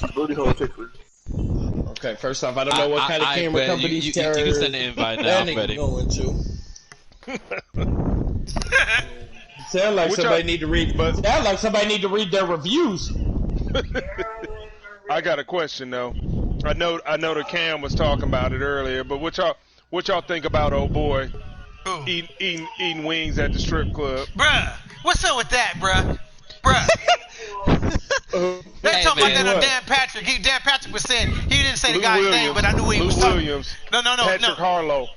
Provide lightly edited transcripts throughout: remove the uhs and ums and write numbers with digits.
watch the booty hole picture. Okay, first off, I don't know what kind of camera companies you can send the invite now. I'm ready. Going to. Sound like somebody need to read, but sound like somebody need to read their reviews. I got a question though. I know the Cam was talking about it earlier, but what y'all think about old boy eating wings at the strip club? Bruh, what's up with that, bruh? They talking about that on Dan Patrick. Dan Patrick was saying he didn't say the guy's name, but I knew he was talking. Williams. No. Patrick Harlow.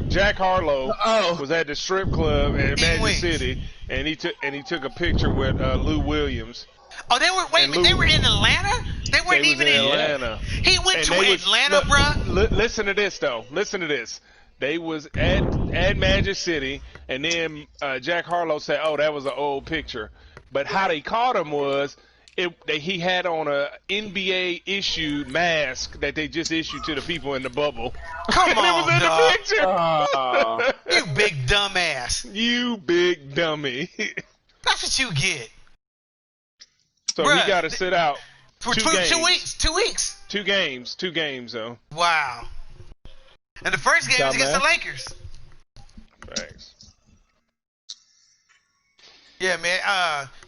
Jack Harlow was at the strip club in Magic City, and he took a picture with Lou Williams. Oh, they were in Atlanta? They weren't even in Atlanta. He went to Atlanta, bruh. Listen to this though. Listen to this. They was at Magic City, and then Jack Harlow said, "Oh, that was an old picture." But how they caught him was he had on a NBA issued mask that they just issued to the people in the bubble. Come on, it was in the picture. You big dumbass. You big dummy. That's what you get. So he got to sit out for 2 weeks. 2 weeks. 2 games. 2 games though. Wow. And the first game was against the Lakers. Thanks. Yeah, man.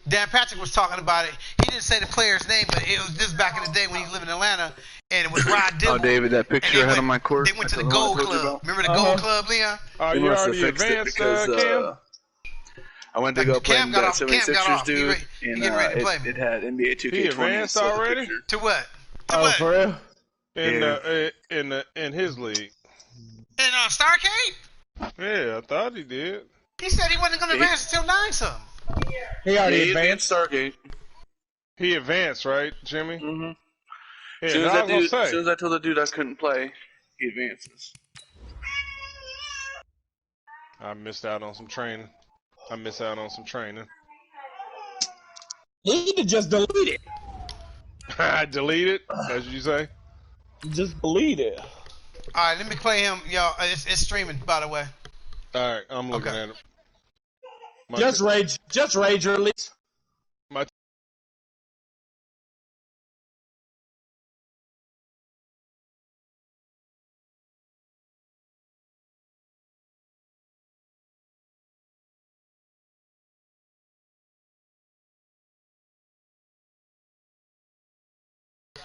Dan Patrick was talking about it. He didn't say the player's name, but it was just back in the day when he lived in Atlanta, and it was Rod Dillon. Oh, David, that picture I had on my court. They went to the Gold Club. Remember the Gold Club, Leon? You already advanced, Cam? I went to go play that 76ers dude, and it had NBA 2K20. He advanced already? To what? For real? In his league. In Starcade? Yeah, I thought he did. He said he wasn't going to advance until 9-something. He already advanced Stargate. He advanced, right, Jimmy? Mm-hmm. Yeah, as soon as I told the dude I couldn't play, he advances. I missed out on some training. He need to just delete it. Delete it, as you say? Just delete it. All right, let me play him, y'all. It's streaming, by the way. All right, I'm looking at it. Just rage release.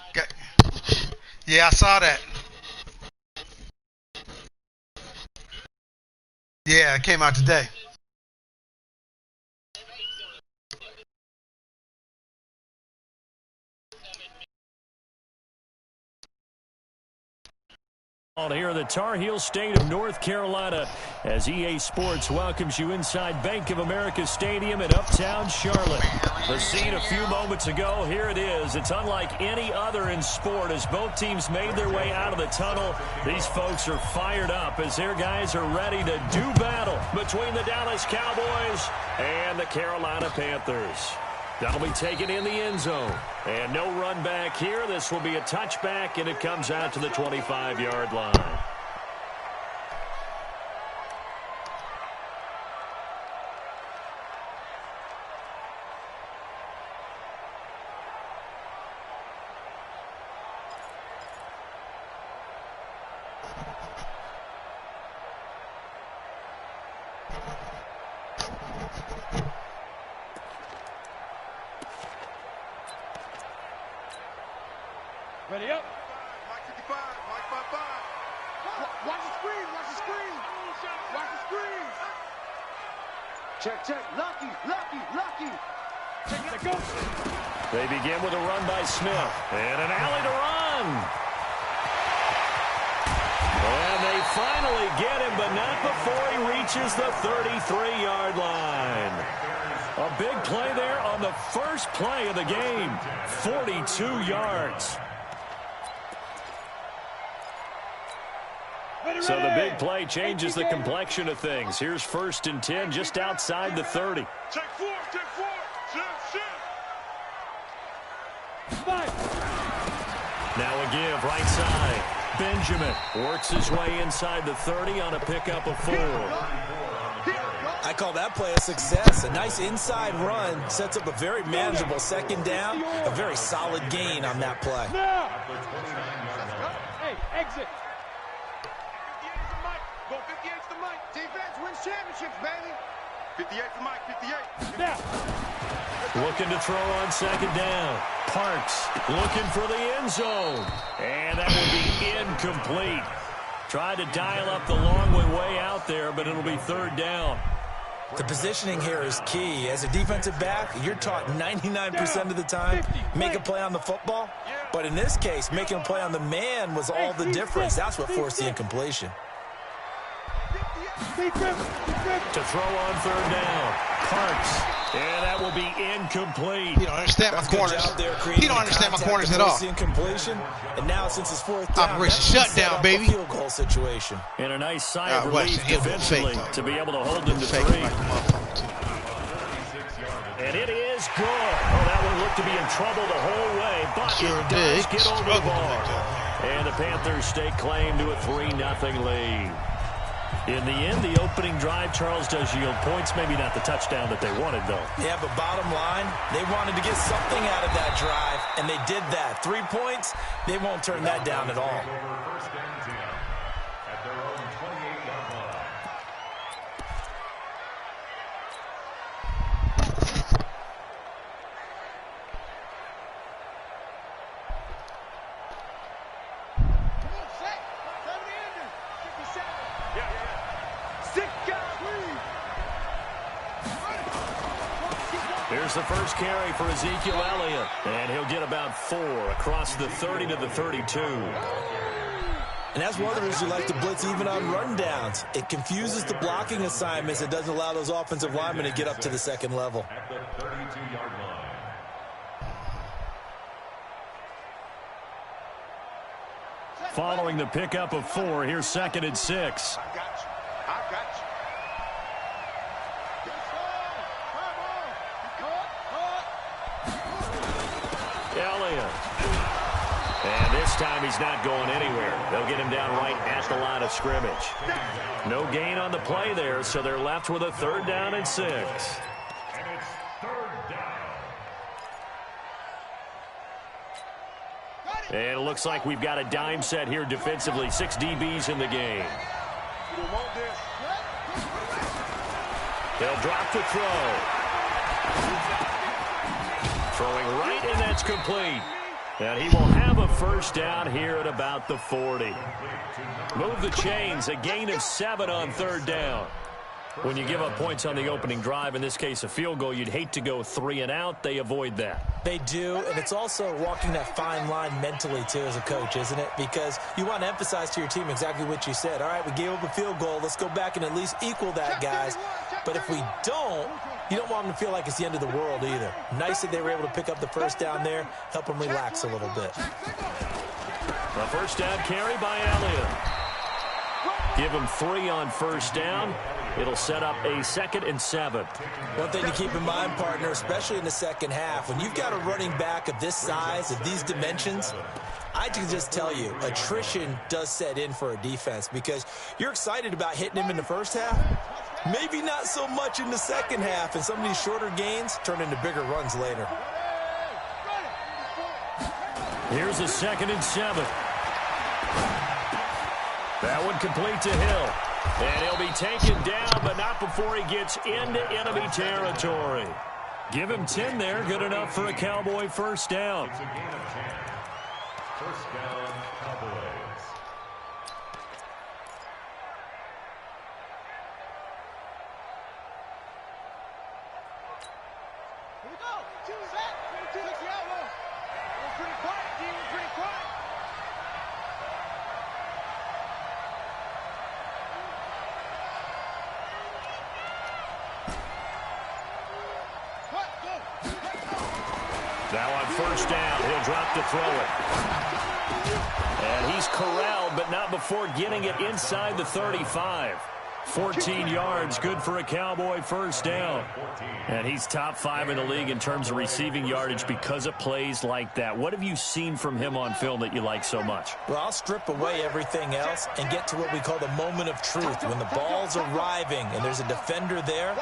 Okay. Yeah, I saw that. Yeah, it came out today. Here in the Tar Heel state of North Carolina as EA Sports welcomes you inside Bank of America Stadium in Uptown Charlotte. The scene a few moments ago, here it is. It's unlike any other in sport as both teams made their way out of the tunnel. These folks are fired up as their guys are ready to do battle between the Dallas Cowboys and the Carolina Panthers. That'll be taken in the end zone. And no run back here. This will be a touchback, and it comes out to the 25-yard line. Ready up. Mike 55, Mike 55. Watch the screen, watch the screen. Watch the screen. Check. Lucky. Check it, go. They begin with a run by Smith. And an alley to run. And they finally get him, but not before he reaches the 33-yard line. A big play there on the first play of the game. 42 yards. So the big play changes the complexion of things. Here's 1st and 10 just outside the 30. Check four. Now a give right side. Benjamin works his way inside the 30 on a pickup of 4. I call that play a success. A nice inside run sets up a very manageable second down, a very solid gain on that play. Hey, exit. 58's the mic. Go 58's the mic. Defense wins championships, baby. 58's the mic, 58. Now. Looking to throw on second down. Parks looking for the end zone. And that will be incomplete. Tried to dial up the long way out there, but it'll be third down. The positioning here is key. As a defensive back, you're taught 99% of the time, make a play on the football. But in this case, making a play on the man was all the difference. That's what forced the incompletion. To throw on third down. Parks. And that will be incomplete. He don't understand my corners. He don't understand my corners at all. Incompletion. And now since it's fourth down, operation shutdown, baby. Field goal situation. And a nice sigh of relief defensively to be able to hold them to 3. And it is good. Oh, that one looked to be in trouble the whole way, but it does get over the bar. And the Panthers stake claim to a 3-0 lead. In the end, the opening drive, Charles, does yield points. Maybe not the touchdown that they wanted, though. Yeah, but bottom line, they wanted to get something out of that drive, and they did that. 3 points, they won't turn that down at all. Here's the first carry for Ezekiel Elliott, and he'll get about 4 across the 30 to the 32. And that's one of the reasons you like to blitz even on rundowns. It confuses the blocking assignments. It doesn't allow those offensive linemen to get up to the second level. Following the pickup of 4, here's 2nd and 6. I got you. Elliott. And this time he's not going anywhere. They'll get him down right at the line of scrimmage. No gain on the play there, so they're left with a 3rd down and 6. And it's 3rd down. And it looks like we've got a dime set here defensively. 6 DBs in the game. They'll drop the throw. Throwing right, and that's complete. And he will have a 1st down here at about the 40. Move the chains, a gain of 7 on 3rd down. When you give up points on the opening drive, in this case a field goal, you'd hate to go 3 and out. They avoid that. They do, and it's also walking that fine line mentally, too, as a coach, isn't it? Because you want to emphasize to your team exactly what you said. All right, we gave up a field goal. Let's go back and at least equal that, guys. But if we don't, you don't want them to feel like it's the end of the world either. Nice that they were able to pick up the 1st down there, help them relax a little bit. A 1st down carry by Elliott. Give him 3 on 1st down. It'll set up a 2nd and 7. One thing to keep in mind, partner, especially in the second half, when you've got a running back of this size, of these dimensions, I can just tell you, attrition does set in for a defense because you're excited about hitting him in the first half. Maybe not so much in the second half, and some of these shorter gains turn into bigger runs later. Here's a 2nd and 7. That one complete to Hill. And he'll be taken down, but not before he gets into enemy territory. Give him 10 there, good enough for a Cowboy 1st down. It's a gain of 10. 1st down, Cowboys. Here we go. 2 set. 2 the outlaw. We're pretty quiet, D. We're pretty quiet. Now on 1st down, he'll drop to throw it. And he's corralled, but not before getting it inside the 35. 14 yards, good for a Cowboy first down. And he's top 5 in the league in terms of receiving yardage because of plays like that. What have you seen from him on film that you like so much? Well, I'll strip away everything else and get to what we call the moment of truth. When the ball's arriving and there's a defender there,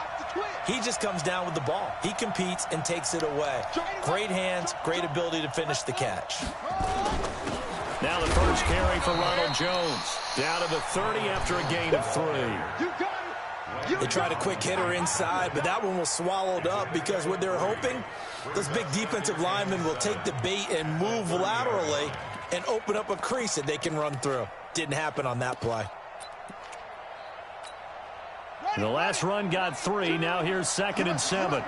he just comes down with the ball. He competes and takes it away. Great hands, great ability to finish the catch. Now the first carry for Ronald Jones. Down to the 30 after a gain of 3. They tried a quick hitter inside, but that one was swallowed up because what they're hoping, those big defensive linemen will take the bait and move laterally and open up a crease that they can run through. Didn't happen on that play. The last run got 3. Now here's 2nd and 7.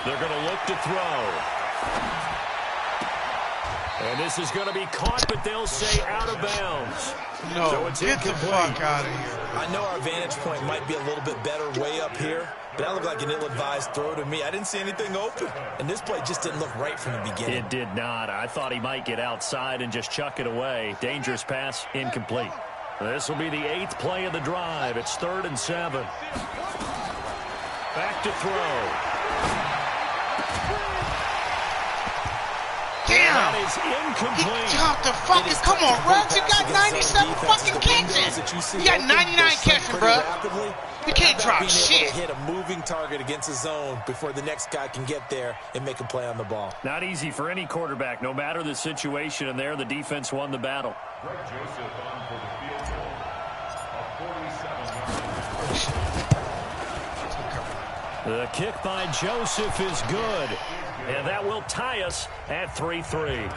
They're going to look to throw. And this is going to be caught, but they'll say out of bounds. No, so it's get the fuck out of here. I know our vantage point might be a little bit better way up here, but that looked like an ill-advised throw to me. I didn't see anything open, and this play just didn't look right from the beginning. It did not. I thought he might get outside and just chuck it away. Dangerous pass, incomplete. This will be the 8th play of the drive. It's 3rd and 7. Back to throw. Damn! That is incomplete. He jumped the fucking. Come on, Ruggs. You got 97 fucking catching. You got 99 catching, bro. You can't drop shit. Hit a moving target against the zone before the next guy can get there and make a play on the ball. Not easy for any quarterback, no matter the situation. And there, the defense won the battle. The kick by Joseph is good. And that will tie us at 3-3.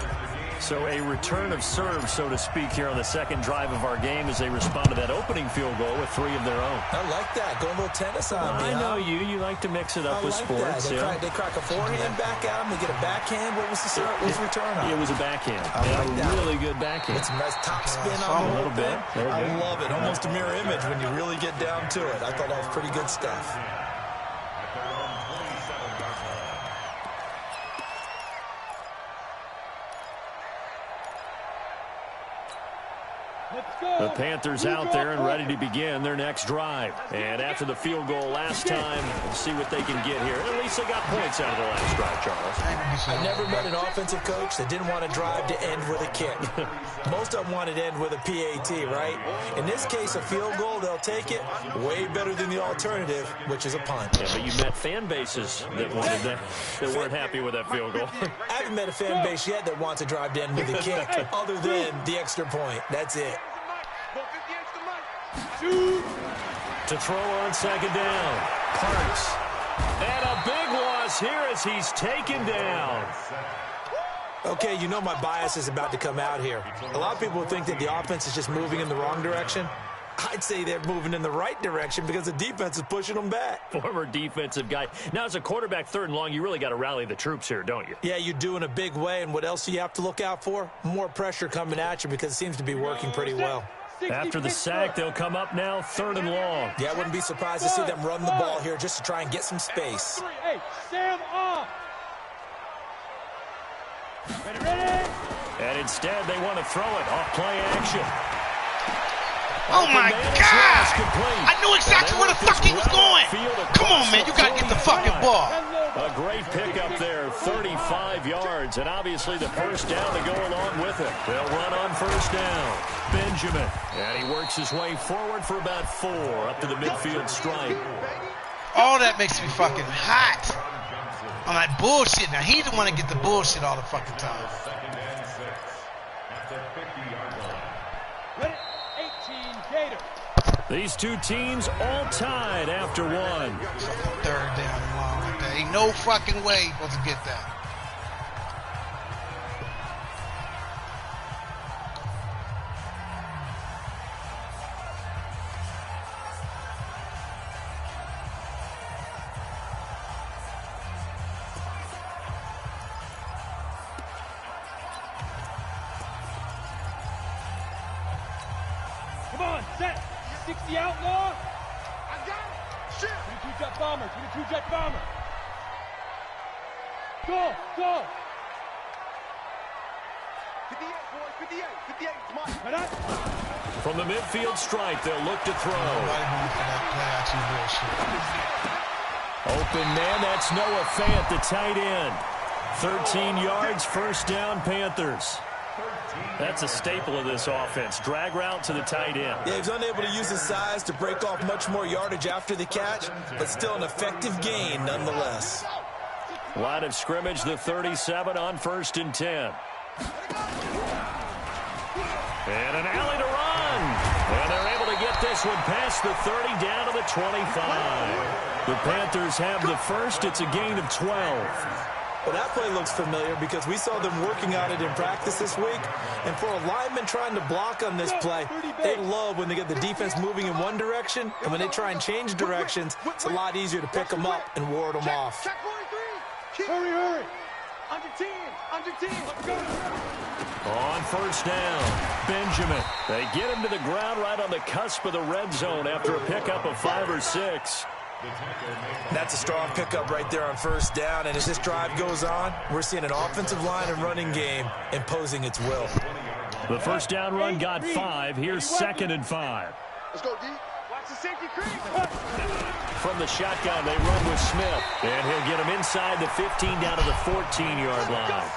So a return of serve, so to speak, here on the second drive of our game as they respond to that opening field goal with 3 of their own. I like that. Going a little tennis on me. I know you. You like to mix it up with sports. They crack a forehand back at him. They get a backhand. What was the return on? It was a backhand. Really good backhand. It's a nice top spin on a little bit. I love it. Almost a mirror image when you really get down to it. I thought that was pretty good stuff. The Panthers out there and ready to begin their next drive. And after the field goal last time, we'll see what they can get here. At least they got points out of the last drive, Charles. I never met an offensive coach that didn't want to drive to end with a kick. Most of them wanted to end with a PAT, right? In this case, a field goal, they'll take it. Way better than the alternative, which is a punt. Yeah, but you met fan bases that wanted that weren't happy with that field goal. I haven't met a fan base yet that wants to drive to end with a kick, other than the extra point. That's it. To throw on 2nd down. Parks. And a big loss here as he's taken down. Okay, you know my bias is about to come out here. A lot of people think that the offense is just moving in the wrong direction. I'd say they're moving in the right direction because the defense is pushing them back. Former defensive guy. Now, as a quarterback 3rd and long, you really got to rally the troops here, don't you? Yeah, you do in a big way. And what else do you have to look out for? More pressure coming at you because it seems to be working pretty well. After the sack, they'll come up now 3rd and long. Yeah, I wouldn't be surprised to see them run the ball here just to try and get some space. Hey, Sam off. Ready. And instead, they want to throw it off play action. Oh, my God. I knew exactly where the fuck he was going. Come on, man. You got to get the fucking ball. A great pickup there, 35 yards, and obviously the first down to go along with it. They'll run on 1st down. Benjamin, and he works his way forward for about 4 up to the midfield stripe. All that makes me fucking hot on that bullshit. Now, he's the one to get the bullshit all the fucking time. These two teams all tied after 1. 3rd down and long like that. Ain't no fucking way you're supposed to get that. Come on, set. 60 outlaw. I got it. Shit. 22-jet bomber. 22-jet bomber. Go. From the midfield stripe, they'll look to throw. Open man, that's Noah Fant, the tight end. 13 yards, first down, Panthers. That's a staple of this offense. Drag route to the tight end. Yeah, he's unable to use his size to break off much more yardage after the catch, but still an effective gain nonetheless. Line of scrimmage, the 37 on 1st and 10. And an alley to run. And they're able to get this one past the 30 down to the 25. The Panthers have the first. It's a gain of 12. Well, that play looks familiar because we saw them working on it in practice this week. And for a lineman trying to block on this play, they love when they get the defense moving in one direction. And when they try and change directions, it's a lot easier to pick them up and ward them off. Hurry, hurry. Under 10, under 10. Let's go. On 1st down, Benjamin. They get him to the ground right on the cusp of the red zone after a pickup of 5 or 6. That's a strong pickup right there on 1st down. And as this drive goes on, we're seeing an offensive line and running game imposing its will. The 1st down run got 5. Here's 2nd and 5. Let's go, D. Watch the safety creep. From the shotgun, they run with Smith. And he'll get him inside the 15 down to the 14-yard line.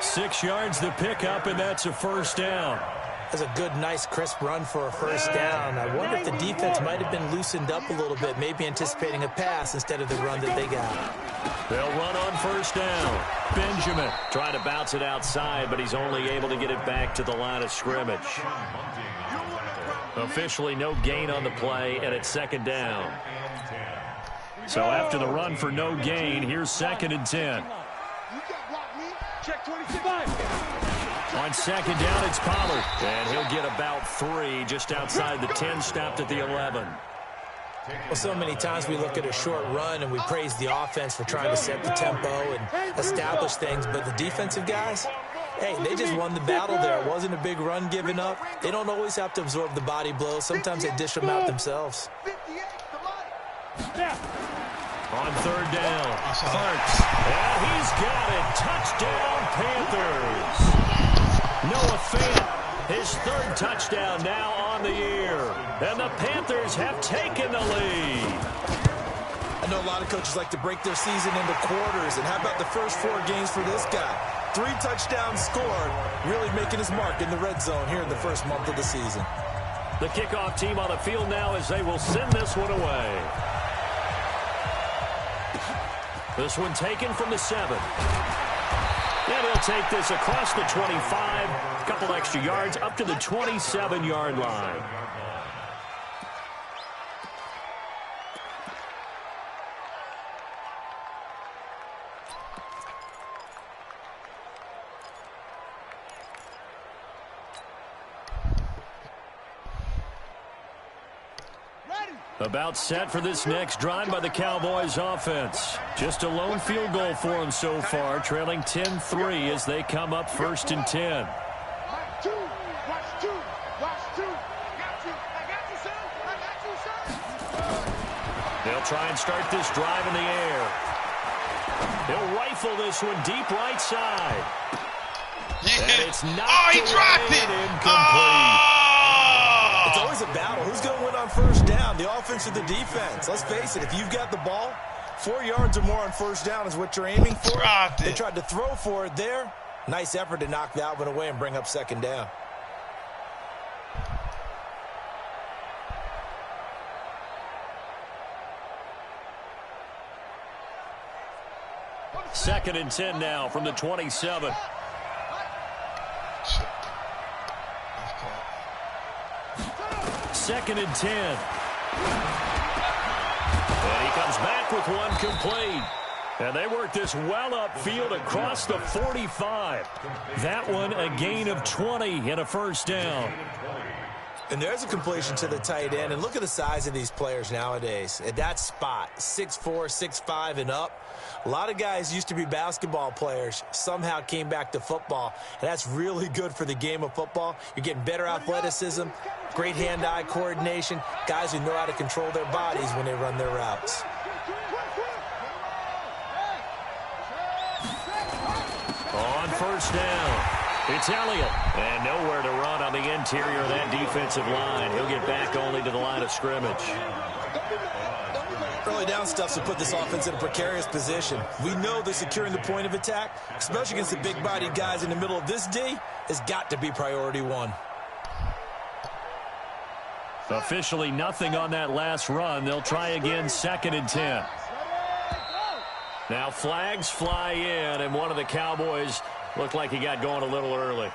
6 yards the pickup, and that's a 1st down. That's a good, nice, crisp run for a 1st down. I wonder if the defense might have been loosened up a little bit, maybe anticipating a pass instead of the run that they got. They'll run on 1st down. Benjamin trying to bounce it outside, but he's only able to get it back to the line of scrimmage. Officially no gain on the play, and it's 2nd down. So after the run for no gain, here's 2nd and 10. Check 25. On 2nd down, it's Pollard. And he'll get about 3 just outside the 10, stopped at the 11. Well, so many times we look at a short run and we praise the offense for trying to set the tempo and establish things. But the defensive guys, hey, they just won the battle there. It wasn't a big run given up. They don't always have to absorb the body blows. Sometimes they dish them out themselves. On 3rd down, Hurts. And he's got it. Touchdown, Panthers. Noah Fant, his 3rd touchdown now on the year. And the Panthers have taken the lead. I know a lot of coaches like to break their season into quarters. And how about the first 4 games for this guy? 3 touchdowns scored, really making his mark in the red zone here in the first month of the season. The kickoff team on the field now as they will send this one away. This one taken from the 7. And he'll take this across the 25. A couple extra yards up to the 27-yard line. About set for this next drive by the Cowboys offense. Just a lone field goal for them so far, trailing 10-3 as they come up 1st and 10. They'll try and start this drive in the air. He'll rifle this one deep right side. Yeah. And it's not he dropped it. Incomplete. It's always a battle. Who's going to win on 1st down, the offense or the defense? Let's face it, if you've got the ball, 4 yards or more on 1st down is what you're aiming for. They tried to throw for it there. Nice effort to knock that one away and bring up 2nd down. Second and 10 now from the 27. Second and 10. And he comes back with one complete. And they work this well upfield across the 45. That one a gain of 20 and a 1st down. And there's a completion to the tight end. And look at the size of these players nowadays. At that spot, 6'4", 6'5", and up. A lot of guys used to be basketball players, somehow came back to football. And that's really good for the game of football. You're getting better athleticism, great hand-eye coordination, guys who know how to control their bodies when they run their routes. On 1st down, It's Elliott. And nowhere to run on the interior of that defensive line. He'll get back only to the line of scrimmage. Early down stuff to put this offense in a precarious position. We know that securing the point of attack, especially against the big-bodied guys in the middle of this D, has got to be priority one. Officially nothing on that last run. They'll try again, 2nd and 10. Now flags fly in, and one of the Cowboys looked like he got going a little early.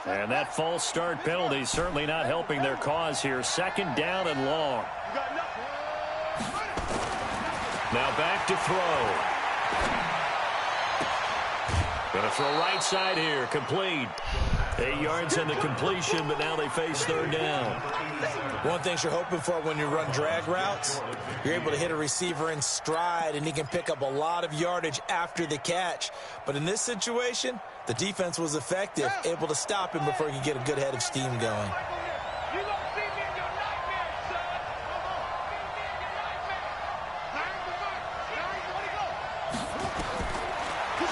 And that false start penalty certainly not helping their cause here. 2nd down and long. Now back to throw. Going to throw right side here. Complete. 8 yards on the completion, but now they face 3rd down. One thing you're hoping for when you run drag routes, you're able to hit a receiver in stride, and he can pick up a lot of yardage after the catch. But in this situation, the defense was effective, able to stop him before he could get a good head of steam going.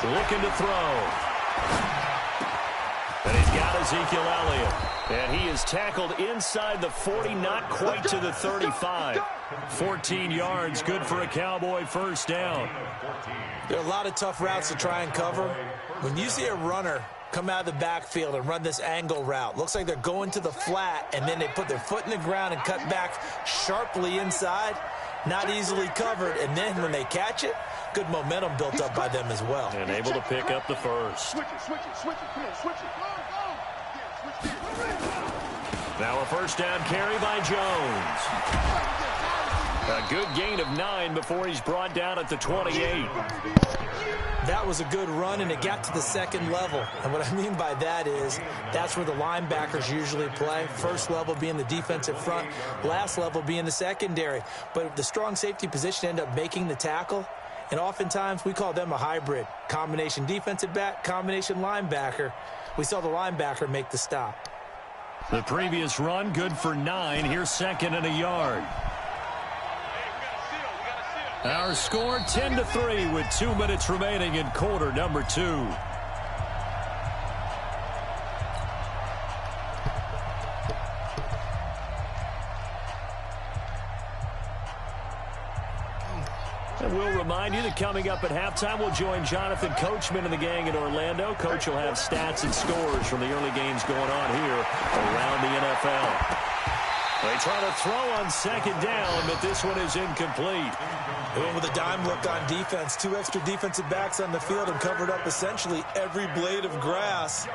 Looking to throw. And he's got Ezekiel Elliott. And he is tackled inside the 40, not quite to the 35. 14 yards, good for a Cowboy 1st down. There are a lot of tough routes to try and cover. When you see a runner come out of the backfield and run this angle route, looks like they're going to the flat, and then they put their foot in the ground and cut back sharply inside, not easily covered, and then when they catch it, good momentum built up by them as well. And able to pick up the 1st. Now a 1st down carry by Jones. A good gain of 9 before he's brought down at the 28. That was a good run, and it got to the 2nd level. And what I mean by that is that's where the linebackers usually play. 1st level being the defensive front, last level being the secondary. But the strong safety position ended up making the tackle. And oftentimes we call them a hybrid. Combination defensive back, combination linebacker. We saw the linebacker make the stop. The previous run good for 9. Here's 2nd and a yard. Our score 10-3 with 2 minutes remaining in quarter number 2. And we'll remind you that coming up at halftime, we'll join Jonathan Coachman and the gang in Orlando. Coach will have stats and scores from the early games going on here around the NFL. They try to throw on 2nd down, but this one is incomplete. They went with a dime look on defense. 2 extra defensive backs on the field and covered up essentially every blade of grass.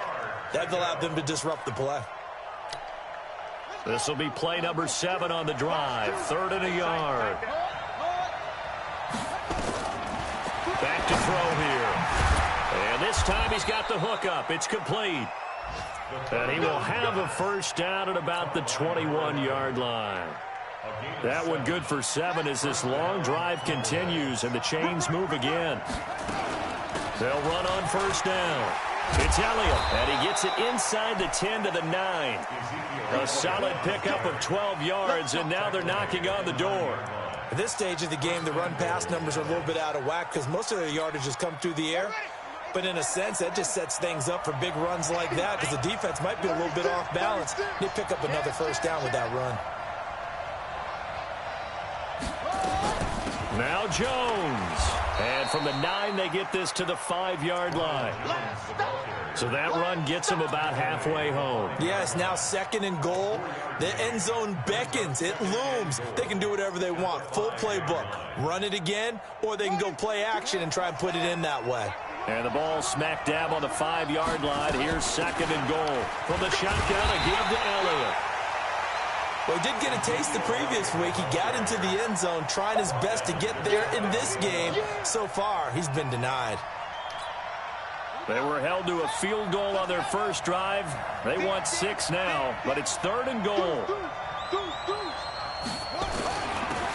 That allowed them to disrupt the play. This will be play number 7 on the drive. 3rd and a yard. Back to throw here. And this time he's got the hook up. It's complete. And he will have a 1st down at about the 21-yard line. That one good for 7 as this long drive continues and the chains move again. They'll run on 1st down. It's Elliott, and he gets it inside the 10 to the 9. A solid pickup of 12 yards, and now they're knocking on the door. At this stage of the game, the run-pass numbers are a little bit out of whack because most of their yardage has come through the air. But in a sense, that just sets things up for big runs like that because the defense might be a little bit off balance. They pick up another 1st down with that run. Now Jones. And from the 9, they get this to the 5-yard line. So that run gets them about halfway home. Yes, now 2nd and goal. The end zone beckons. It looms. They can do whatever they want. Full playbook. Run it again, or they can go play action and try and put it in that way. And the ball smack dab on the 5-yard line. Here's 2nd and goal. From the shotgun, a give to Elliott. Well, he did get a taste the previous week. He got into the end zone, trying his best to get there in this game. So far, he's been denied. They were held to a field goal on their 1st drive. They want 6 now, but it's 3rd and goal.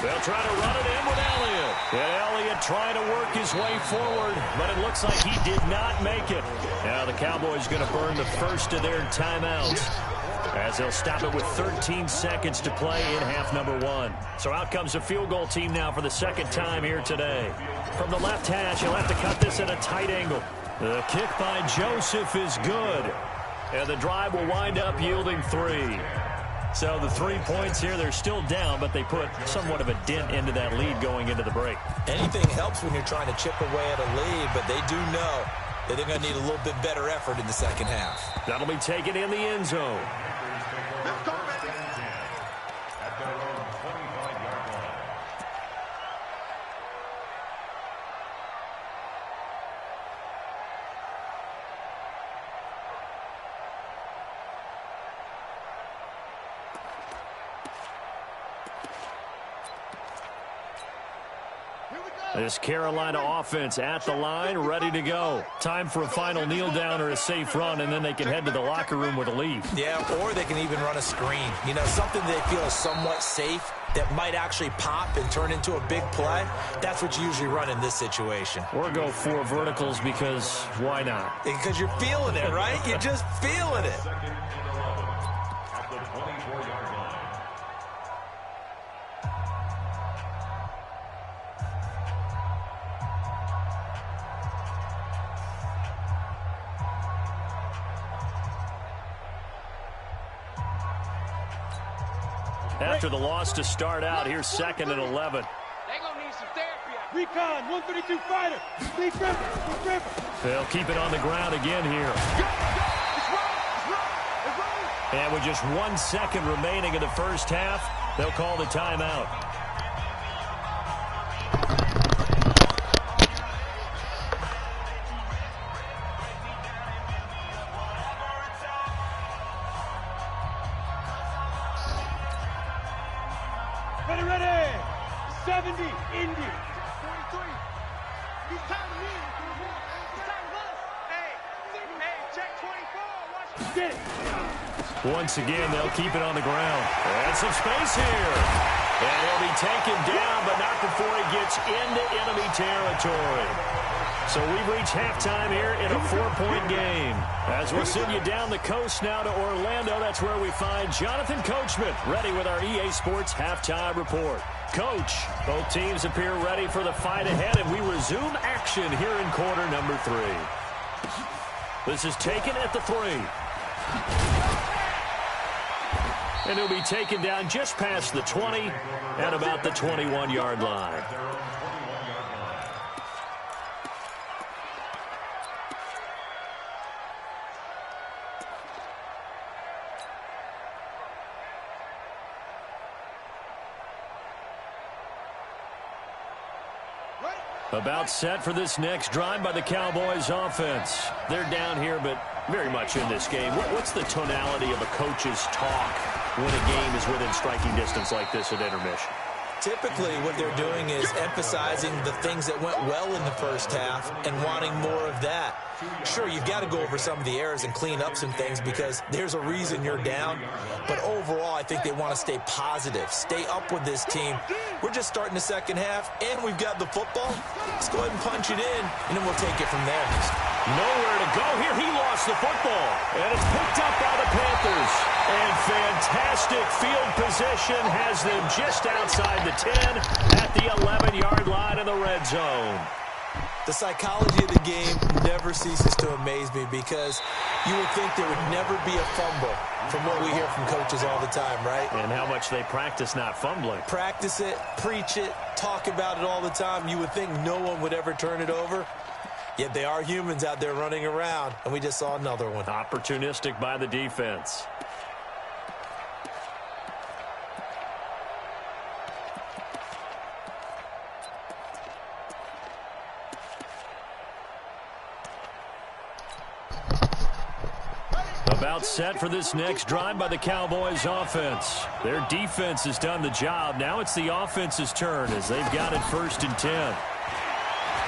They'll try to run it in with Elliott. And Elliott trying to work his way forward, but it looks like he did not make it. Now the Cowboys going to burn the first of their timeouts, as they'll stop it with 13 seconds to play in half number 1. So out comes a field goal team now for the second time here today. From the left hash, he'll have to cut this at a tight angle. The kick by Joseph is good. And the drive will wind up yielding 3. So the 3 points here, they're still down, but they put somewhat of a dent into that lead going into the break. Anything helps when you're trying to chip away at a lead, but they do know that they're going to need a little bit better effort in the second half. That'll be taken in the end zone. Let's go, baby. This Carolina offense at the line, ready to go. Time for a final kneel down or a safe run, and then they can head to the locker room with a lead. Yeah, or they can even run a screen. You know, something they feel is somewhat safe that might actually pop and turn into a big play. That's what you usually run in this situation. Or go 4 verticals, because why not? Because you're feeling it, right? You're just feeling it. After the loss to start out, here's 2nd and 11. They gonna need some therapy. Recon, 132 fighter. Steve Griffin. They'll keep it on the ground again here. And with just 1 second remaining in the first half, they'll call the timeout. Ready. 70, Indy. 43. He's time to me. He's time to us. Hey, check 24. Watch it. Get it. Once again, they'll keep it on the ground. And some space here. And he'll be taken down, but not before he gets into enemy territory. So we've reached halftime here in a 4-point game. As we'll send you down the coast now to Orlando, that's where we find Jonathan Coachman, ready with our EA Sports halftime report. Coach, both teams appear ready for the fight ahead, and we resume action here in quarter number 3. This is taken at the 3. And he'll be taken down just past the 20 at about the 21-yard line. About set for this next drive by the Cowboys offense. They're down here, but very much in this game. What's the tonality of a coach's talk when a game is within striking distance like this at intermission? Typically, what they're doing is emphasizing the things that went well in the first half and wanting more of that. Sure, you've got to go over some of the errors and clean up some things because there's a reason you're down. But overall, I think they want to stay positive, stay up with this team. We're just starting the second half, and we've got the football. Let's go ahead and punch it in, and then we'll take it from there. Nowhere to go here. He lost the football, and it's picked up by the Panthers. And fantastic field position has them just outside the 10 at the 11-yard line in the red zone. The psychology of the game never ceases to amaze me because you would think there would never be a fumble from what we hear from coaches all the time, right? And how much they practice not fumbling. Practice it, preach it, talk about it all the time. You would think no one would ever turn it over. Yet they are humans out there running around, and we just saw another one. Opportunistic by the defense. About set for this next drive by the Cowboys offense. Their defense has done the job. Now it's the offense's turn as they've got it 1st and 10.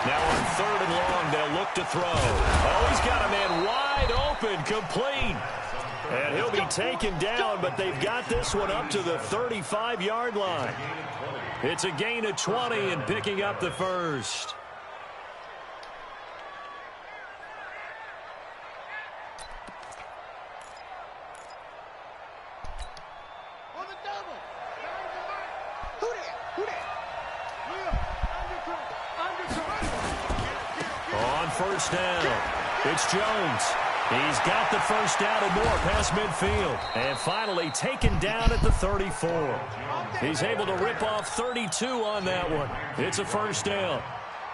Now on 3rd and long, they'll look to throw. Oh, he's got a man wide open, complete. And he'll be taken down, but they've got this one up to the 35-yard line. It's a gain of 20 and picking up the first. On first down, it's Jones. He's got the first down and more past midfield. And finally taken down at the 34. He's able to rip off 32 on that one. It's a first down.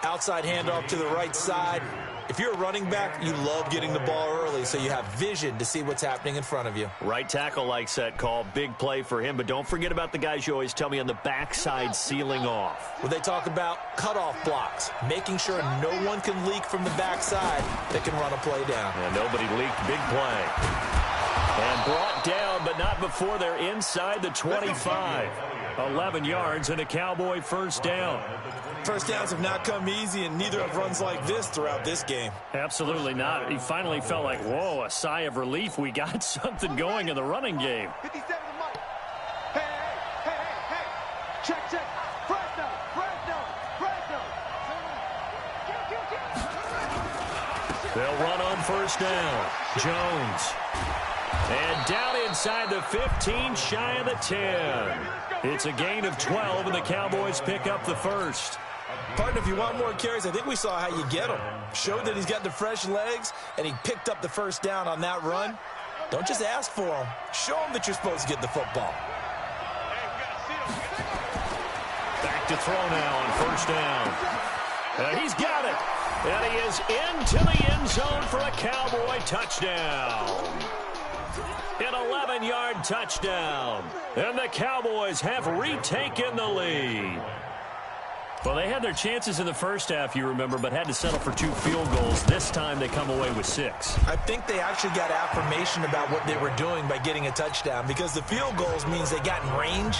Outside handoff to the right side. If you're a running back, you love getting the ball early so you have vision to see what's happening in front of you. Right tackle likes that call. Big play for him. But don't forget about the guys you always tell me on the backside sealing off. When they talk about cutoff blocks, making sure no one can leak from the backside that can run a play down. Yeah, nobody leaked. Big play. And brought down, but not before they're inside the 25. 11 yards and a Cowboy first down. First downs have not come easy, and neither have runs like this throughout this game. Absolutely not. He finally felt like, whoa, a sigh of relief. We got something going in the running game. 57 to Mike. Hey. Check. Fresno. They'll run on first down. Jones. And down inside the 15, shy of the 10. It's a gain of 12, and the Cowboys pick up the first. Partner, if you want more carries, I think we saw how you get them. Showed that he's got the fresh legs, and he picked up the first down on that run. Don't just ask for them. Show them that you're supposed to get the football. Back to throw now on first down. He's got it. And he is into the end zone for a Cowboy touchdown. An 11-yard touchdown. And the Cowboys have retaken the lead. Well, they had their chances in the first half, you remember, but had to settle for 2 field goals. This time they come away with 6. I think they actually got affirmation about what they were doing by getting a touchdown, because the field goals means they got in range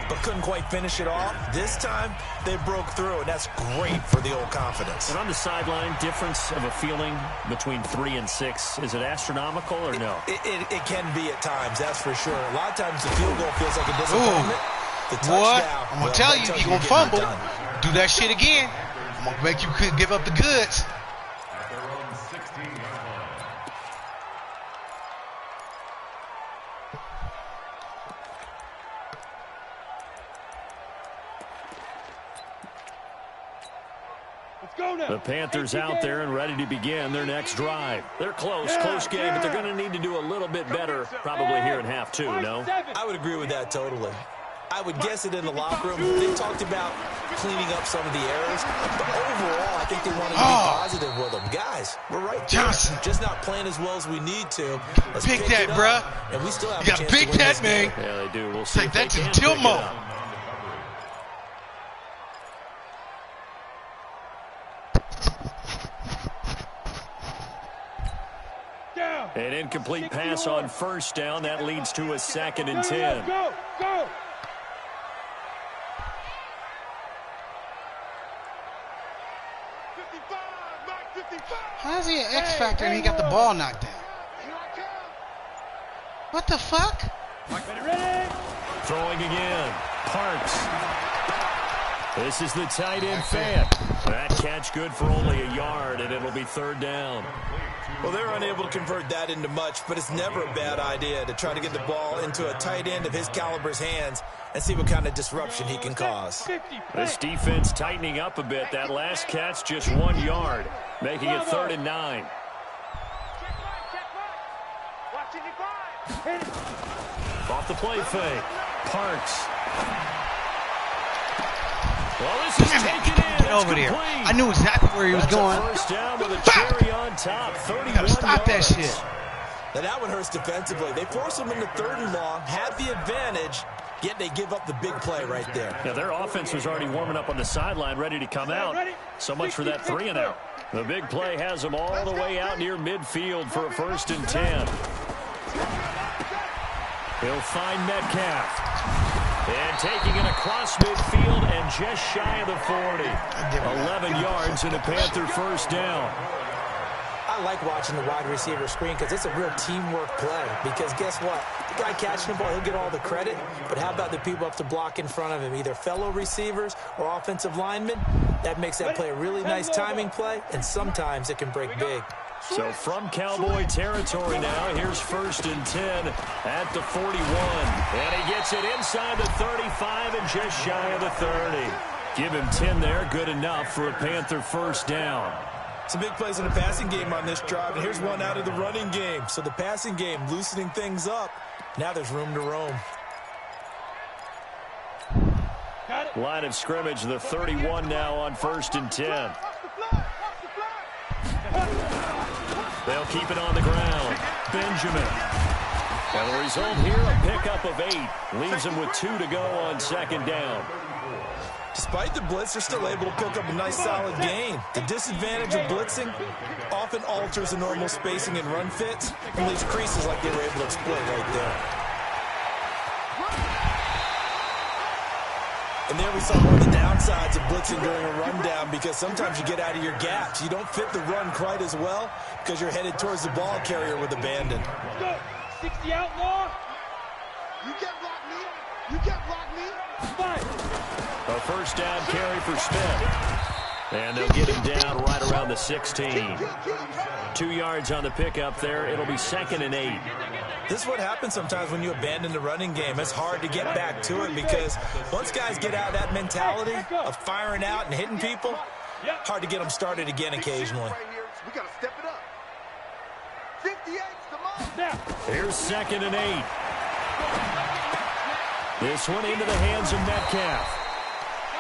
but couldn't quite finish it off. This time they broke through, and that's great for the old confidence. And on the sideline, difference of a feeling between 3 and 6, is it astronomical or no? It can be at times, that's for sure. A lot of times the field goal feels like a disappointment. The touchdown, what? I'm going to tell you, you're going to fumble. Do that shit again. I'm going to make you give up the goods. Let's go now. The Panthers out there and ready to begin their next drive. They're close game, but they're going to need to do a little bit better probably here in half 2, no? I would agree with that totally. I would guess it in the locker room. They talked about cleaning up some of the errors, but overall, I think they wanted to be positive with them. Guys, we're right there. Johnson. Just not playing as well as we need to. Let's pick that, bruh. And we still have you got to pick that, man. Yeah, they do. We'll see. Take that to Tilmo. An incomplete pass on first down. That leads to a 2nd and 10. Go. How's he an X Factor and he got the ball knocked down? What the fuck? Throwing again. Parks. This is the tight end fan. That catch good for only a yard, and it'll be 3rd down. Well, they're unable to convert that into much, but it's never a bad idea to try to get the ball into a tight end of his caliber's hands and see what kind of disruption he can cause. This defense tightening up a bit. That last catch just 1 yard, making it 3rd and 9. Off the play fake. Parks. Well, this is taken in. Get over there. I knew exactly where he was going. First down with a cherry on top. 31 gotta stop yards. that shit. Now that one hurts defensively. They force him into 3rd and long, had the advantage, yet they give up the big play right there. Yeah, their offense was already warming up on the sideline, ready to come out. So much for that 3 and out. The big play has them all the way out near midfield for a 1st and 10. He'll find Metcalf. And taking it across midfield and just shy of the 40. 11 yards and a Panther first down. I like watching the wide receiver screen because it's a real teamwork play. Because guess what? The guy catching the ball, he'll get all the credit. But how about the people up to block in front of him, either fellow receivers or offensive linemen? That makes that play a really nice timing play, and sometimes it can break big. So from Cowboy territory now, here's 1st and 10 at the 41. And he gets it inside the 35 and just shy of the 30. Give him 10 there, good enough for a Panther first down. Some big plays in the passing game on this drive, and here's one out of the running game. So the passing game loosening things up. Now there's room to roam. Line of scrimmage, the 31 now on 1st and 10. They'll keep it on the ground. Benjamin. And the result here, a pickup of 8. Leaves him with 2 to go on 2nd down. Despite the blitz, they're still able to pick up a nice solid gain. The disadvantage of blitzing often alters the normal spacing and run fits and leaves creases like they were able to exploit right there. And there we saw one of the downsides of blitzing during a rundown because sometimes you get out of your gaps. You don't fit the run quite as well because you're headed towards the ball carrier with abandon. 60 outlaw. You can't block me. You can't block me. Fight. A first down carry for Smith. And they'll get him down right around the 16. 2 yards on the pickup there. It'll be 2nd and 8. This is what happens sometimes when you abandon the running game. It's hard to get back to it because once guys get out of that mentality of firing out and hitting people, hard to get them started again occasionally. We got to step it up. 58's the mark. Here's 2nd and 8. This one into the hands of Metcalf.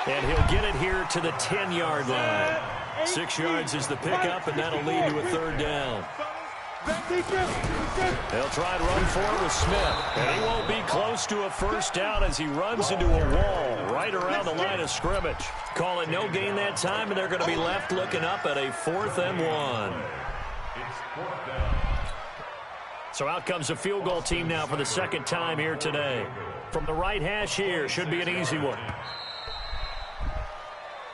And he'll get it here to the 10-yard line. 6 yards is the pickup, and that'll lead to a 3rd down. They'll try and run for it with Smith. And he won't be close to a first down as he runs into a wall right around the line of scrimmage. Call it no gain that time, and they're going to be left looking up at a 4th and 1. So out comes a field goal team now for the 2nd time here today. From the right hash here, should be an easy one.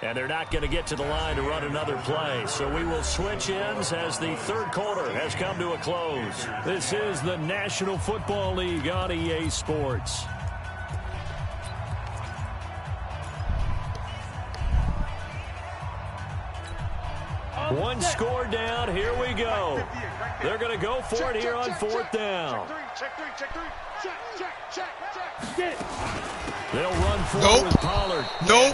And they're not going to get to the line to run another play. So we will switch ends as the 3rd quarter has come to a close. This is the National Football League on EA Sports. One score down. Here we go. They're going to go for it here on 4th down. They'll run forward with Pollard.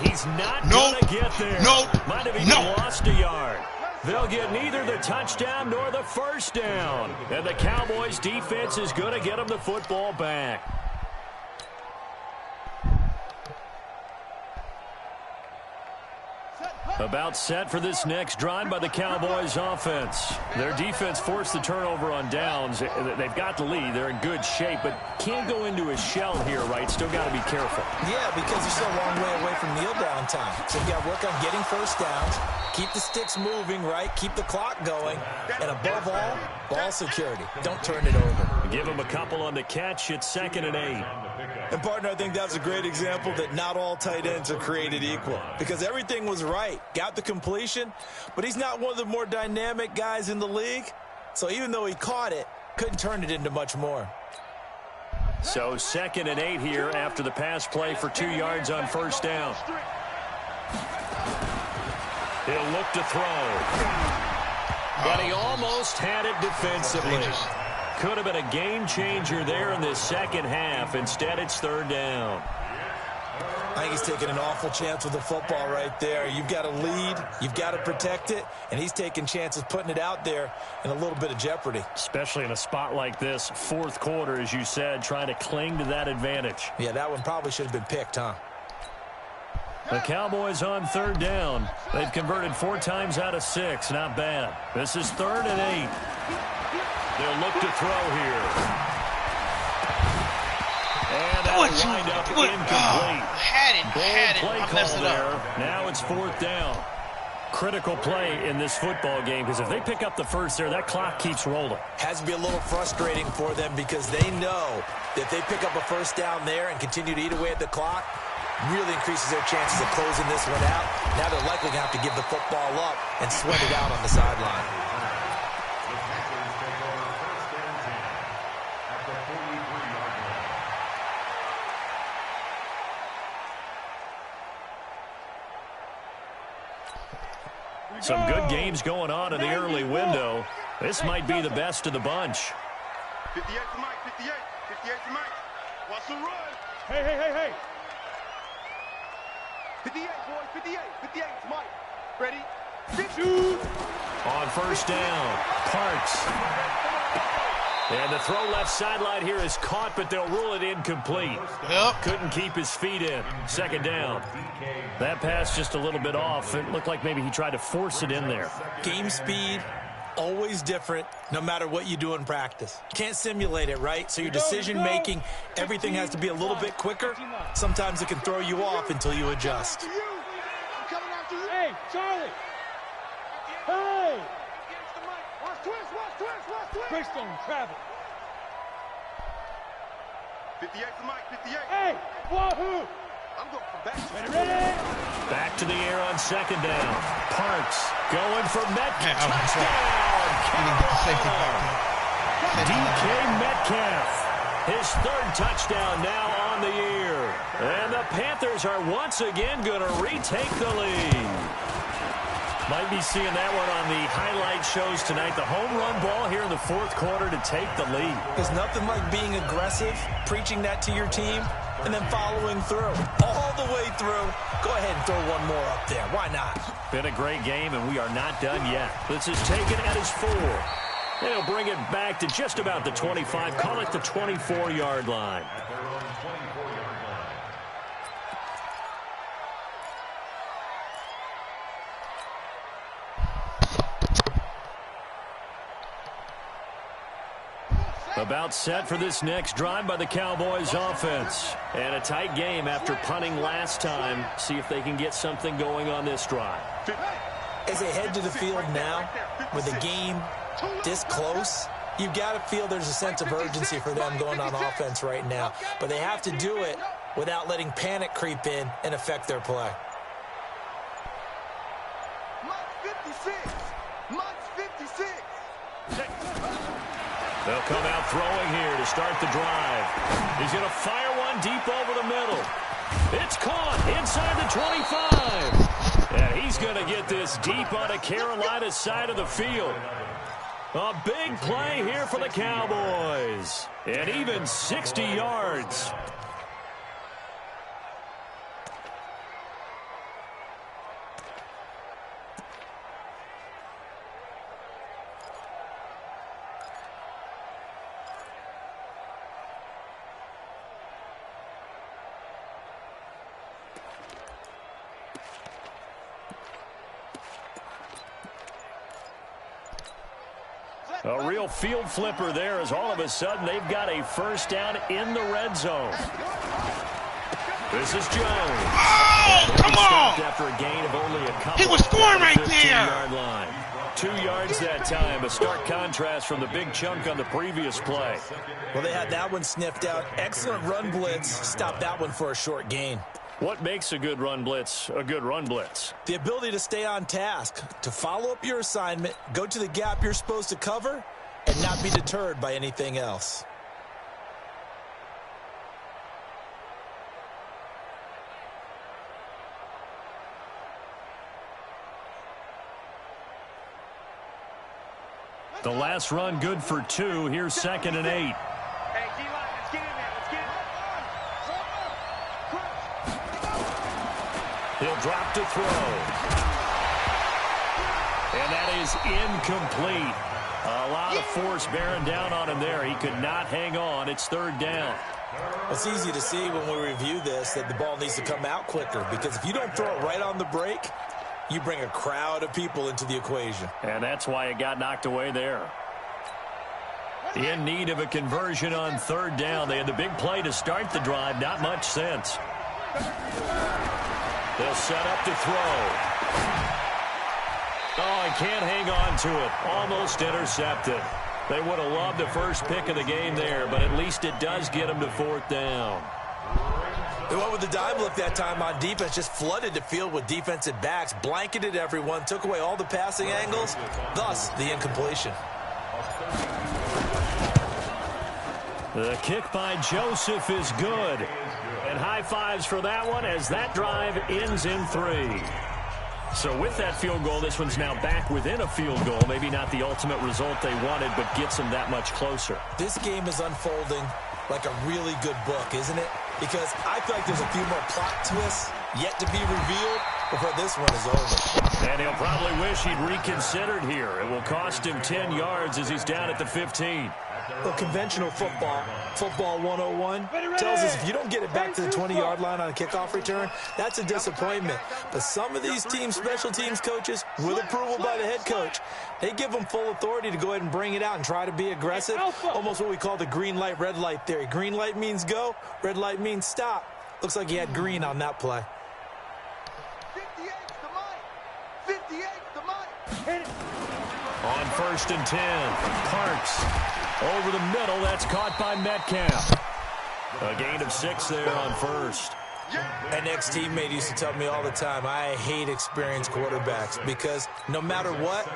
He's not going to get there. Might have even lost a yard. They'll get neither the touchdown nor the first down. And the Cowboys defense is going to get them the football back. About set for this next drive by the Cowboys offense. Their defense forced the turnover on downs. They've got the lead. They're in good shape, but can't go into a shell here, right? Still got to be careful. Yeah, because you're still a long way away from kneel down time. So you've got to work on getting first downs, keep the sticks moving, right? Keep the clock going. And above all, ball security. Don't turn it over. Give them a couple on the catch. It's 2nd and 8. And, partner, I think that's a great example that not all tight ends are created equal because everything was right. Got the completion, but he's not one of the more dynamic guys in the league. So even though he caught it, couldn't turn it into much more. So 2nd and 8 here after the pass play for 2 yards on first down. He'll look to throw. But he almost had it defensively. Could have been a game changer there in this second half. Instead, it's 3rd down. I think he's taking an awful chance with the football right there. You've got to lead. You've got to protect it. And he's taking chances putting it out there in a little bit of jeopardy. Especially in a spot like this, 4th quarter, as you said, trying to cling to that advantage. Yeah, that one probably should have been picked, huh? The Cowboys on 3rd down. They've converted 4 times out of 6. Not bad. This is 3rd and 8. They'll look to throw here. And that'll wind up incomplete. I messed it up. Now it's 4th down. Critical play in this football game because if they pick up the first there, that clock keeps rolling. Has to be a little frustrating for them because they know that if they pick up a first down there and continue to eat away at the clock, really increases their chances of closing this one out. Now they're likely going to have to give the football up and sweat it out on the sideline. Some good games going on in the early window. This might be the best of the bunch. 58 to Mike, 58. 58 to Mike. Watch the run. Hey. 58, boys, 58. 58 to Mike. Ready? Shoot. On first down, Parks. And the throw left sideline here is caught, but they'll rule it incomplete. Yep. Couldn't keep his feet in. Second down. That pass just a little bit off. It looked like maybe he tried to force it in there. Game speed, always different, no matter what you do in practice. Can't simulate it, right? So your decision-making, everything has to be a little bit quicker. Sometimes it can throw you off until you adjust. Hey, Charlie. Hey. Watch twist. Twist on travel. 58 to Mike, 58. Hey, wahoo. I'm going for back. Ready? Back to the air on second down. Parks going for Metcalf. Touchdown. DK Metcalf. His third touchdown now on the year. And the Panthers are once again going to retake the lead. Might be seeing that one on the highlight shows tonight. The home run ball here in the fourth quarter to take the lead. There's nothing like being aggressive, preaching that to your team, and then following through. All the way through. Go ahead and throw one more up there. Why not? Been a great game, and we are not done yet. This is taken at his 4. They'll bring it back to just about the 25. Call it the 24-yard line. About set for this next drive by the Cowboys offense. And a tight game after punting last time. See if they can get something going on this drive. As they head to the field now, with the game this close, you've got to feel there's a sense of urgency for them going on offense right now. But they have to do it without letting panic creep in and affect their play. They'll come out throwing here to start the drive. He's going to fire one deep over the middle. It's caught inside the 25. And he's going to get this deep on a Carolina side of the field. A big play here for the Cowboys. And even 60 yards. A real field flipper there as all of a sudden they've got a first down in the red zone. This is Jones. Oh, come on! After a gain of only a couple. He was scoring right there. 15-yard line. 2 yards that time. A stark contrast from the big chunk on the previous play. Well, they had that one sniffed out. Excellent run blitz. Stopped that one for a short gain. What makes a good run blitz a good run blitz? The ability to stay on task, to follow up your assignment, go to the gap you're supposed to cover, and not be deterred by anything else. The last run good for 2. Here's 2nd and 8. Hey, D-line, let's get in there. Let's get in there. He'll drop to throw. And that is incomplete. A lot of force bearing down on him there. He could not hang on. It's 3rd down. It's easy to see when we review this that the ball needs to come out quicker, because if you don't throw it right on the break, you bring a crowd of people into the equation. And that's why it got knocked away there. In need of a conversion on 3rd down. They had the big play to start the drive. Not much sense. They'll set up to throw. Oh, he can't hang on to it. Almost intercepted. They would have loved the first pick of the game there, but at least it does get them to 4th down. They went with the dime look that time on defense, just flooded the field with defensive backs, blanketed everyone, took away all the passing angles, thus the incompletion. The kick by Joseph is good. And high fives for that one as that drive ends in 3. So with that field goal, this one's now back within a field goal. Maybe not the ultimate result they wanted, but gets them that much closer. This game is unfolding like a really good book, isn't it? Because I feel like there's a few more plot twists yet to be revealed before this one is over. And he'll probably wish he'd reconsidered here. It will cost him 10 yards as he's down at the 15. Well, conventional football 101, tells us if you don't get it back to the 20-yard line on a kickoff return, that's a disappointment. But some of these teams, special teams coaches, with approval by the head coach, they give them full authority to go ahead and bring it out and try to be aggressive, almost what we call the green light, red light theory. Green light means go, red light means stop. Looks like he had green on that play. 58's the mic. 58's the mic. Hit it. On 1st and 10, Parks over the middle. That's caught by Metcalf. A gain of 6 there on 1st. An ex-teammate used to tell me all the time, I hate experienced quarterbacks because no matter what,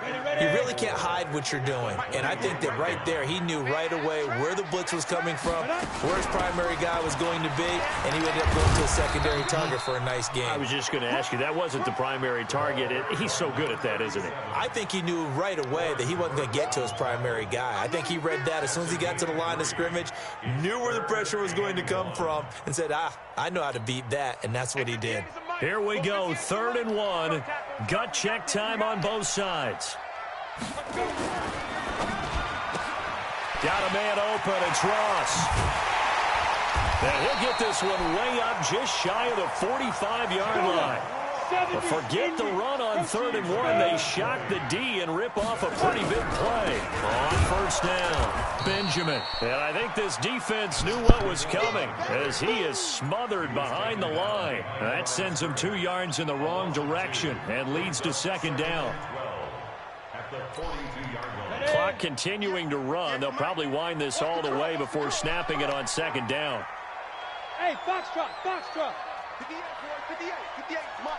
you really can't hide what you're doing. And I think that right there, he knew right away where the blitz was coming from, where his primary guy was going to be, and he ended up going to a secondary target for a nice game. I was just going to ask you, that wasn't the primary target. He's so good at that, isn't he? I think he knew right away that he wasn't going to get to his primary guy. I think he read that as soon as he got to the line of scrimmage, knew where the pressure was going to come from, and said, I know how to beat that, and that's what he did. Here we go, 3rd and 1. Gut check time on both sides. Got a man open, it's Ross. And he'll get this one way up just shy of the 45-yard line. But forget the run on 3rd and 1. They shock the D and rip off a pretty big play. On 1st down, Benjamin. And I think this defense knew what was coming as he is smothered behind the line. That sends him 2 yards in the wrong direction and leads to 2nd down. Clock continuing to run. They'll probably wind this all the way before snapping it on 2nd down. Hey, foxtrot, foxtrot. 58, 58, Mike.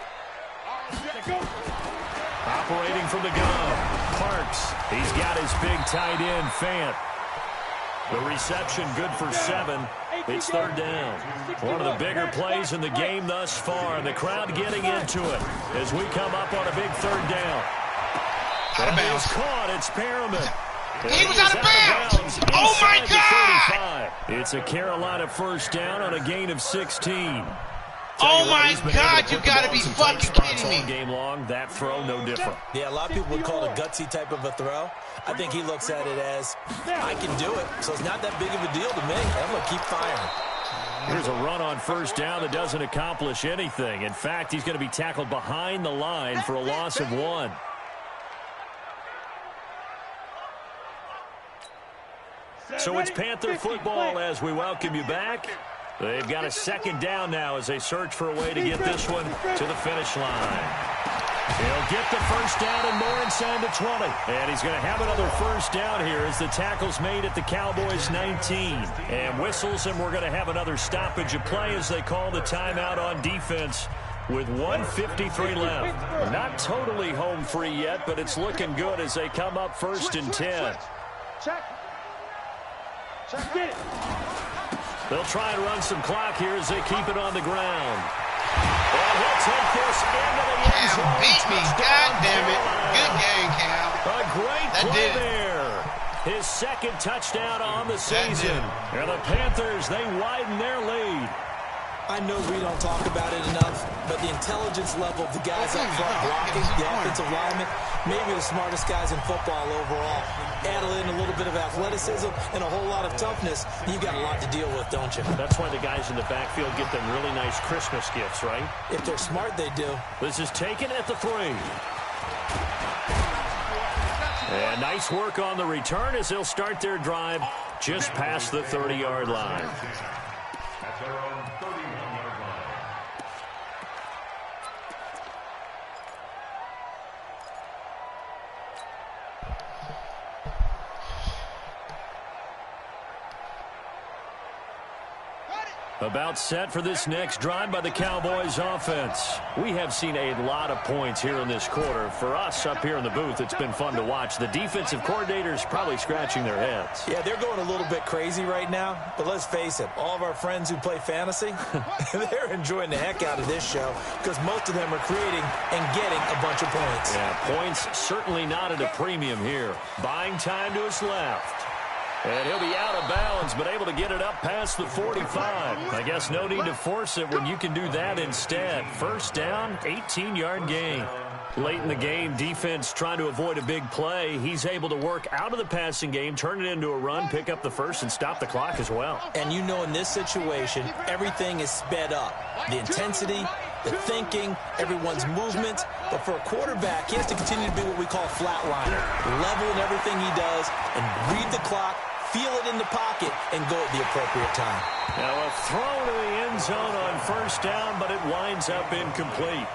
Operating from the gun, Parks. He's got his big tight end, Fant. The reception good for 7. It's 3rd down. One of the bigger plays in the game thus far. The crowd getting into it as we come up on a big 3rd down. Out of bounds. It's caught. It's Perriman. He was out of bounds. Oh, my God. It's a Carolina 1st down on a gain of 16. Oh, my God, you got to be fucking kidding me. All game long, that throw, no different. Yeah, a lot of people would call it a gutsy type of a throw. I think he looks at it as, I can do it, so it's not that big of a deal to me. I'm going to keep firing. Here's a run on 1st down that doesn't accomplish anything. In fact, he's going to be tackled behind the line for a loss of 1. So it's Panther football as we welcome you back. They've got a 2nd down now as they search for a way to get this one to the finish line. He'll get the 1st down and more inside the 20. And he's going to have another 1st down here as the tackle's made at the Cowboys' 19. And whistles, and we're going to have another stoppage of play as they call the timeout on defense with 1:53 left. Not totally home free yet, but it's looking good as they come up 1st and 10. Check. Check it. They'll try and run some clock here as they keep it on the ground. And he'll take this into the end zone. Cam beat me. God damn it. Good game, Cam. A great play there. His 2nd touchdown on the season. And the Panthers, they widen their lead. I know we don't talk about it enough, but the intelligence level of the guys up front blocking, the offensive linemen, maybe the smartest guys in football overall. Add in a little bit of athleticism and a whole lot of toughness, you got a lot to deal with, don't you? That's why the guys in the backfield get them really nice Christmas gifts, right? If they're smart, they do. This is taken at the 3. And nice work on the return as they'll start their drive just past the 30-yard line. About set for this next drive by the Cowboys offense. We have seen a lot of points here in this quarter. For us up here in the booth, it's been fun to watch. The defensive coordinators probably scratching their heads. Yeah, they're going a little bit crazy right now. But let's face it, all of our friends who play fantasy, they're enjoying the heck out of this show because most of them are creating and getting a bunch of points. Yeah, points certainly not at a premium here. Buying time to his left. And he'll be out of bounds, but able to get it up past the 45. I guess no need to force it when you can do that instead. First down, 18-yard gain. Late in the game, defense trying to avoid a big play. He's able to work out of the passing game, turn it into a run, pick up the first, and stop the clock as well. And you know in this situation, everything is sped up. The intensity, the thinking, everyone's movement. But for a quarterback, he has to continue to be what we call a flatliner. Level in everything he does and read the clock, feel it in the pocket, and go at the appropriate time. Now a throw to the end zone on first down, but it winds up incomplete.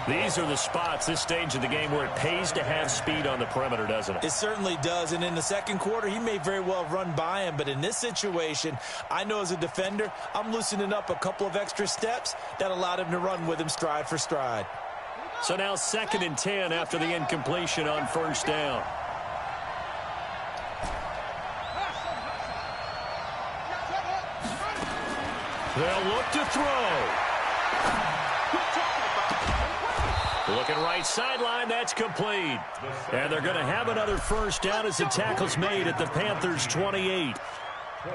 These are the spots, this stage of the game, where it pays to have speed on the perimeter, doesn't it? It certainly does, and in the second quarter, he may very well run by him, but in this situation, I know as a defender, I'm loosening up a couple of extra steps that allowed him to run with him stride for stride. So now 2nd and 10 after the incompletion on first down. They'll look to throw. Looking right sideline, that's complete. And they're going to have another first down as the tackle's made at the Panthers' 28.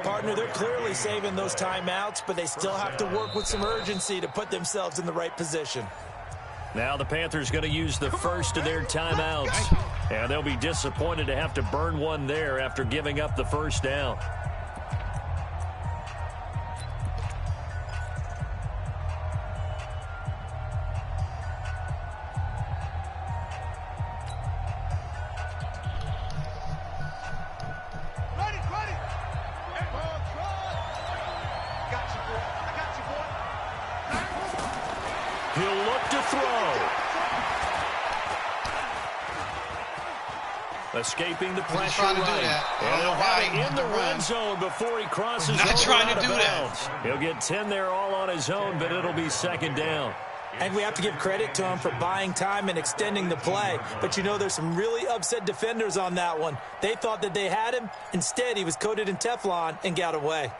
Partner, they're clearly saving those timeouts, but they still have to work with some urgency to put themselves in the right position. Now the Panthers going to use the first of their timeouts. And they'll be disappointed to have to burn one there after giving up the first down. He'll look to throw. Escaping the pressure right. And he'll have it in the red zone before he crosses over out of bounds. He'll get 10 there all on his own, but it'll be 2nd down. And we have to give credit to him for buying time and extending the play. But you know, there's some really upset defenders on that one. They thought that they had him. Instead, he was coated in Teflon and got away.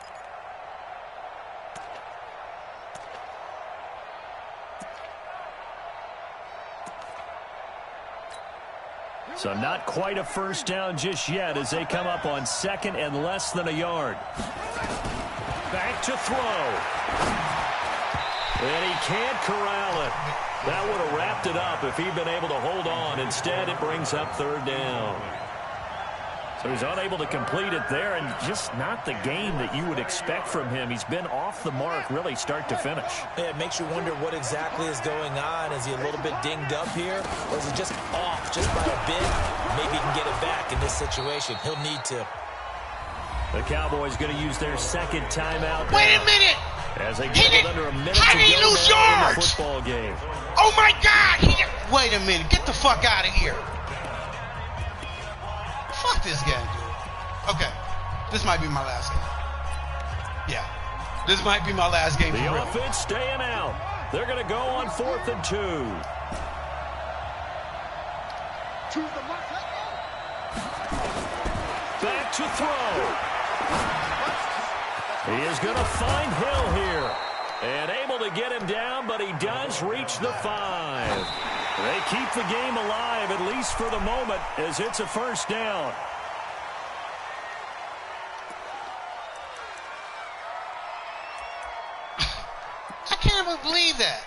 So not quite a first down just yet as they come up on 2nd and less than a yard. Back to throw. And he can't corral it. That would have wrapped it up if he'd been able to hold on. Instead, it brings up 3rd down. So he's unable to complete it there, and just not the game that you would expect from him. He's been off the mark really start to finish. Yeah, it makes you wonder what exactly is going on. Is he a little bit dinged up here, or is he just off just by a bit? Maybe he can get it back in this situation. He'll need to. The Cowboys going to use their 2nd timeout. Wait a minute! As they get under a minute to go lose in the yards? football game. Oh my God! Wait a minute! Get the fuck out of here! Fuck this guy, dude. Okay, this might be my last game. Yeah, this might be my last game. The offense staying out. They're going to go on 4th and 2. Back to throw. He is going to find Hill here. And able to get him down, but he does reach the 5. They keep the game alive, at least for the moment, as it's a first down. I can't even believe that.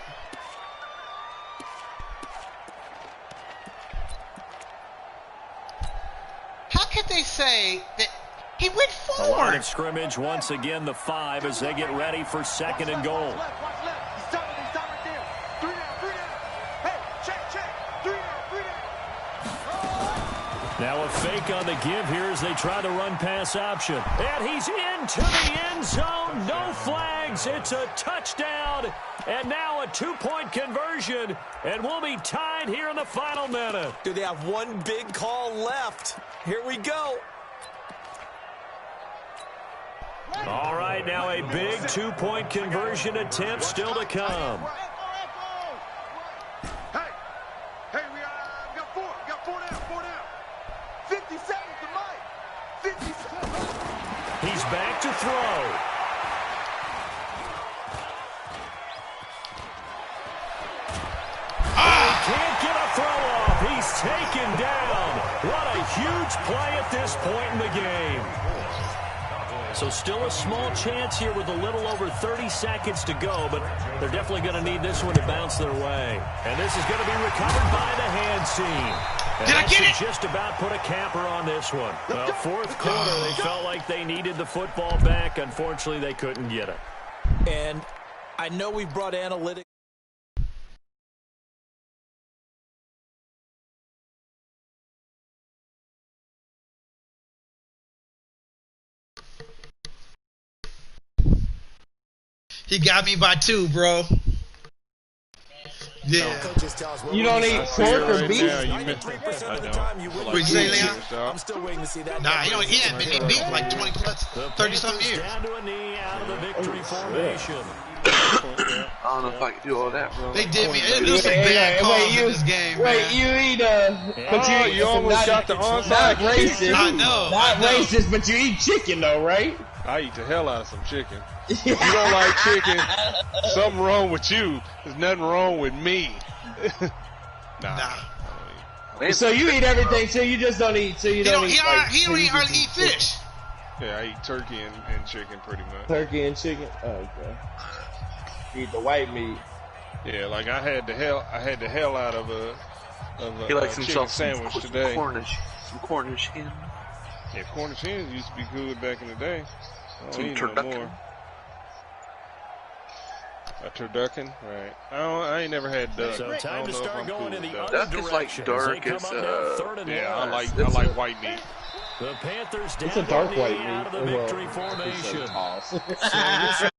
How could they say that he went forward? A line of scrimmage once again, the 5, as they get ready for 2nd and goal. Now a fake on the give here as they try the run-pass option. And he's into the end zone. No flags. It's a touchdown. And now a 2-point conversion. And we'll be tied here in the final minute. Do they have one big call left? Here we go. All right. right, now a big two-point conversion attempt still to come. Hey, we got four. We got four down. 50 seconds to Mike. 50 seconds. He's back to throw. He can't get a throw off. He's taken down. What a huge play at this point in the game. So still a small chance here with a little over 30 seconds to go, but they're definitely going to need this one to bounce their way. And this is going to be recovered by the hand team. And Did I get it? Just about put a capper on this one. Well, fourth quarter, they felt like they needed the football back. Unfortunately, they couldn't get it. And I know we brought analytics. He got me by 2, bro. Yeah. You don't eat pork or beef? What'd you say, Leon? I'm still waiting to see that. Nah, he hadn't been eating beef for like 20 plus, 30-something years. Down to a knee out of the victory formation. I don't know if I can do all that, bro. They did me. It was some bad calls in this game, man. You eat but you almost got the onside. Not racist. I know. Not racist, but you eat chicken though, right? I eat the hell out of some chicken. If you don't like chicken, something wrong with you. There's nothing wrong with me. Nah. So you eat everything, so you just don't eat. So you don't eat. He don't hardly eat fish. Yeah, I eat turkey and chicken pretty much. Turkey and chicken. Oh, okay. You eat the white meat. Yeah, like I had the hell out of a He likes chicken himself sandwich some today. Some Cornish hen. Yeah, Cornish hens used to be good back in the day. I don't Some eat turducken. no more. A turducken, right? I ain't never had duck. So time to start going in the other duck is like direction. dark. They come It's up now, third and Yeah, long. I like white meat. The Panthers down It's a dark to a knee white out of the meat. victory formation. Awesome. So this